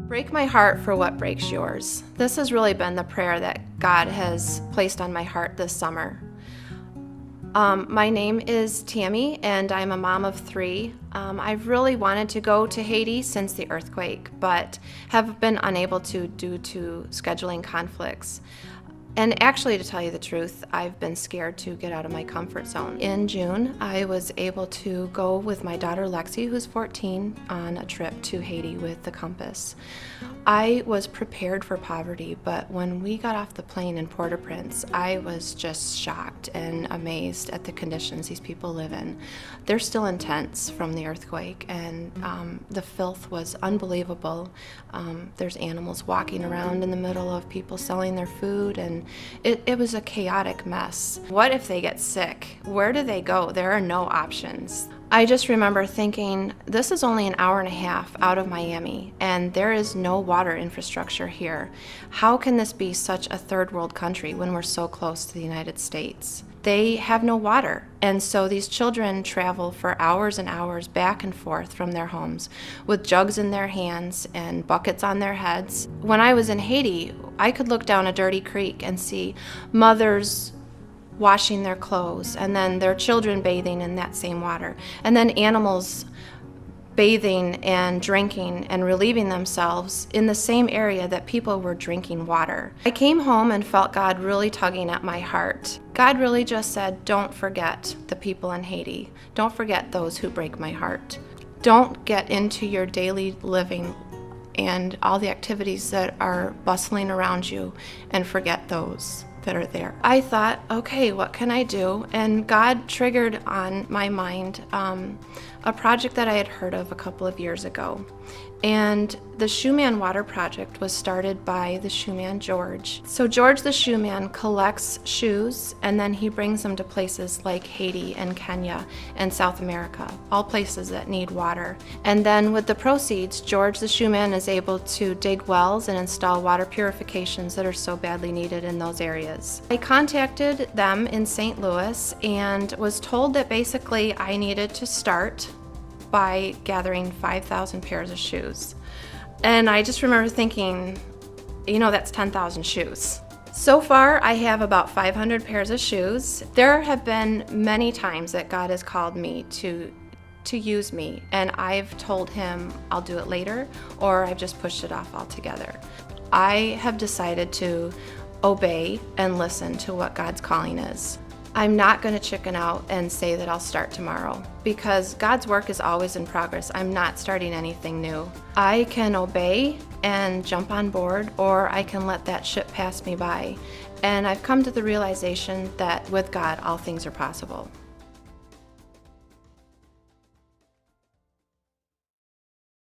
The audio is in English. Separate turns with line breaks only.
Break my heart for what breaks yours. This has really been the prayer that God has placed on my heart this summer. My name is Tammy, and I'm a mom of 3. I've really wanted to go to Haiti since the earthquake, but have been unable to due to scheduling conflicts. And actually, to tell you the truth, I've been scared to get out of my comfort zone. In June, I was able to go with my daughter Lexi, who's 14, on a trip to Haiti with the Compass. I was prepared for poverty, but when we got off the plane in Port-au-Prince, I was just shocked and amazed at the conditions these people live in. They're still intense from the earthquake, and the filth was unbelievable. There's animals walking around in the middle of people selling their food, and it was a chaotic mess. What if they get sick? Where do they go? There are no options. I just remember thinking, this is only an hour and a half out of Miami, and there is no water infrastructure here. How can this be such a third world country when we're so close to the United States? They have no water, and so these children travel for hours and hours back and forth from their homes with jugs in their hands and buckets on their heads. When I was in Haiti, I could look down a dirty creek and see mothers washing their clothes, and then their children bathing in that same water, and then animals bathing and drinking and relieving themselves in the same area that people were drinking water. I came home and felt God really tugging at my heart. God really just said, don't forget the people in Haiti. Don't forget those who break my heart. Don't get into your daily living and all the activities that are bustling around you and forget those that are there. I thought, okay, what can I do? And God triggered on my mind a project that I had heard of a couple of years ago. And the Shoeman Water Project was started by the shoeman George. So George the shoeman collects shoes, and then he brings them to places like Haiti and Kenya and South America, all places that need water. And then with the proceeds, George the shoeman is able to dig wells and install water purifications that are so badly needed in those areas. I contacted them in St. Louis and was told that basically I needed to start by gathering 5,000 pairs of shoes. And I just remember thinking, that's 10,000 shoes. So far, I have about 500 pairs of shoes. There have been many times that God has called me to use me, and I've told him I'll do it later, or I've just pushed it off altogether. I have decided to obey and listen to what God's calling is. I'm not going to chicken out and say that I'll start tomorrow, because God's work is always in progress. I'm not starting anything new. I can obey and jump on board, or I can let that ship pass me by. And I've come to the realization that with God, all things are possible.